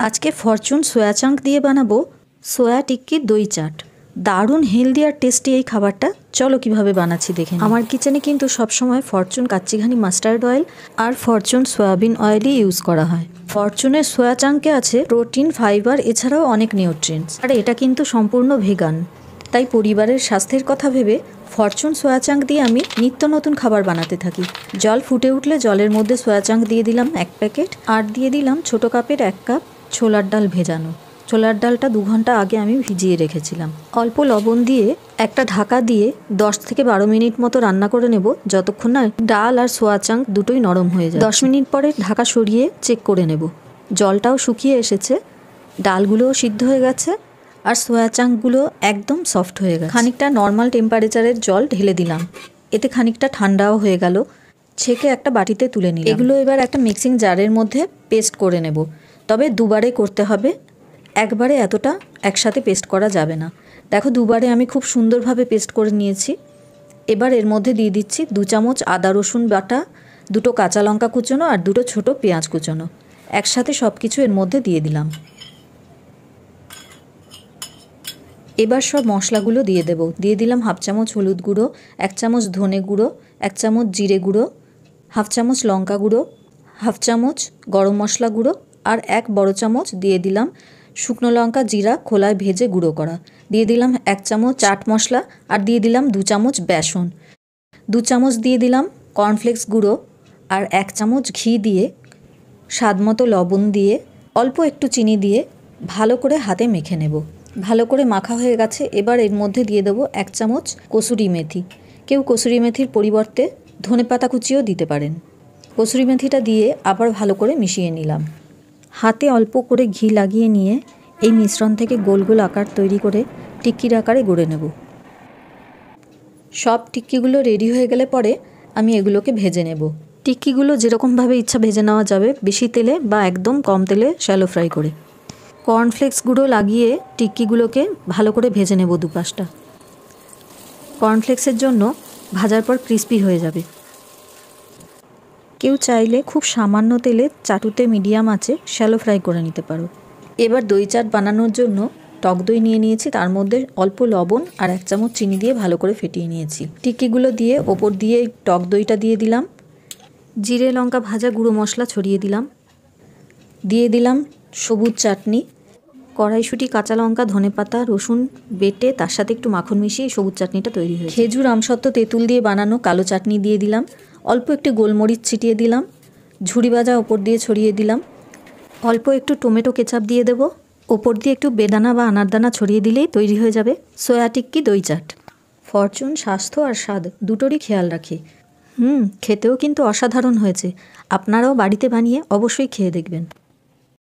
আজকে ফরচুন সোয়া চাঙ্ক দিয়ে বানাবো সোয়া টিক্কির দই চাট। দারুণ হেলদি আর টেস্টি এই খাবারটা। চলো কিভাবে বানাচ্ছি দেখে। আমার কিচেনে কিন্তু সবসময় ফরচুন কাচ্চিঘানি মাস্টার্ড অয়েল আর ফরচুন সয়াবিন অয়েলই ইউজ করা হয়। ফরচুনের সোয়া চাঙ্কে আছে প্রোটিন, ফাইবার, এছাড়াও অনেক নিউট্রিয়েন্টস। আর এটা কিন্তু সম্পূর্ণ ভেগান। তাই পরিবারের স্বাস্থ্যের কথা ভেবে ফরচুন সোয়া চাঙ্ক দিয়ে আমি নিত্য নতুন খাবার বানাতে থাকি। জল ফুটে উঠলে জলের মধ্যে সোয়া চাঙ্ক দিয়ে দিলাম 1 প্যাকেট, আর দিয়ে দিলাম ছোটো কাপের 1 কাপ ছোলার ডাল ভেজানো। ছোলার ডালটা 2 ঘন্টা আগে আমি ভিজিয়ে রেখেছিলাম। অল্প লবণ দিয়ে একটা ঢাকা দিয়ে 10 থেকে 12 মিনিট মতো রান্না করে নেব, যতক্ষণ না ডাল আর সোয়া চাঙ্ক দুটোই নরম হয়ে যায়। 10 মিনিট পরে ঢাকা সরিয়ে চেক করে নেব। জলটাও শুকিয়ে এসেছে, ডালগুলোও সিদ্ধ হয়ে গেছে, আর সোয়া চাঙ্কগুলো একদম সফট হয়ে গেছে। খানিকটা নর্মাল টেম্পারেচারের জল ঢেলে দিলাম, এতে খানিকটা ঠান্ডাও হয়ে গেল। ছেঁকে একটা বাটিতে তুলে নিলাম। এগুলো এবার একটা মিক্সিং জারের মধ্যে পেস্ট করে নেব। তবে দুবারে করতে হবে, একবারে এতটা একসাথে পেস্ট করা যাবে না। দেখো, দুবারে আমি খুব সুন্দরভাবে পেস্ট করে নিয়েছি। এবার এর মধ্যে দিয়ে দিচ্ছি 2 চামচ আদা রসুন বাটা, 2টো কাঁচা লঙ্কা কুচোনো আর 2টো ছোটো পেঁয়াজ কুচোনো। একসাথে সব কিছু এর মধ্যে দিয়ে দিলাম। এবার সব মশলাগুলো দিয়ে দেব। দিয়ে দিলাম 1/2 চামচ হলুদ গুঁড়ো, 1 চামচ ধনে গুঁড়ো, 1 চামচ জিরে গুঁড়ো, 1/2 চামচ লঙ্কা গুঁড়ো, 1/2 চামচ গরম মশলা গুঁড়ো, আর 1 বড় চামচ দিয়ে দিলাম শুকনো লঙ্কা জিরা খোলায় ভেজে গুঁড়ো করা। দিয়ে দিলাম 1 চামচ চাট মশলা, আর দিয়ে দিলাম 2 চামচ বেসন। 2 চামচ দিয়ে দিলাম কর্নফ্লেক্স গুঁড়ো, আর 1 চামচ ঘি দিয়ে স্বাদ মতো লবণ দিয়ে অল্প একটু চিনি দিয়ে ভালো করে হাতে মেখে নেব। ভালো করে মাখা হয়ে গেছে। এবার এর মধ্যে দিয়ে দেবো 1 চামচ কসুরি মেথি। কেউ কসুরি মেথির পরিবর্তে ধনেপাতা কুচিও দিতে পারেন। কসুরি মেথিটা দিয়ে আবার ভালো করে মিশিয়ে নিলাম। হাতে অল্প করে ঘি লাগিয়ে নিয়ে এই মিশ্রণ থেকে গোল গোল আকার তৈরি করে টিক্কির আকারে গড়ে নেব। সব টিক্কিগুলো রেডি হয়ে গেলে পরে আমি এগুলোকে ভেজে নেব। টিক্কিগুলো যেরকমভাবে ইচ্ছা ভেজে নেওয়া যাবে, বেশি তেলে বা একদম কম তেলে শ্যালো ফ্রাই করে। কর্নফ্লেক্স গুঁড়ো লাগিয়ে টিক্কিগুলোকে ভালো করে ভেজে নেব 2 পাশটা। কর্নফ্লেক্সের জন্য ভাজার পর ক্রিস্পি হয়ে যাবে। কেউ চাইলে খুব সামান্য তেলে চাটুতে মিডিয়াম আঁচে শ্যালো ফ্রাই করে নিতে পারো। এবার দই চাট বানানোর জন্য টক দই নিয়ে নিয়েছি, তার মধ্যে অল্প লবণ আর 1 চামচ চিনি দিয়ে ভালো করে ফেটিয়ে নিয়েছি। টিক্কিগুলো দিয়ে ওপর দিয়ে টক দইটা দিয়ে দিলাম। জিরে লঙ্কা ভাজা গুঁড়ো মশলা ছড়িয়ে দিলাম। দিয়ে দিলাম সবুজ চাটনি, কড়াইশুঁটি, কাঁচা লঙ্কা, ধনেপাতা, রসুন বেটে তার সাথে একটু মাখন মিশিয়ে সবুজ চাটনিটা তৈরি হয়েছে। খেজুর, আমসত্ত্ব, তেঁতুল দিয়ে বানানো কালো চাটনি দিয়ে দিলাম। অল্প একটু গোলমরিচ ছিটিয়ে দিলাম। ঝুরি ভাজা ওপর দিয়ে ছড়িয়ে দিলাম। অল্প একটু টমেটো কেচাপ দিয়ে দেবো। ওপর দিয়ে একটু বেদানা বা আনারদানা ছড়িয়ে দিলেই তৈরি হয়ে যাবে সোয়া টিক্কি দই চাট। ফরচুন স্বাস্থ্য আর স্বাদ দুটোরই খেয়াল রাখে। খেতেও কিন্তু অসাধারণ হয়েছে। আপনারাও বাড়িতে বানিয়ে অবশ্যই খেয়ে দেখবেন।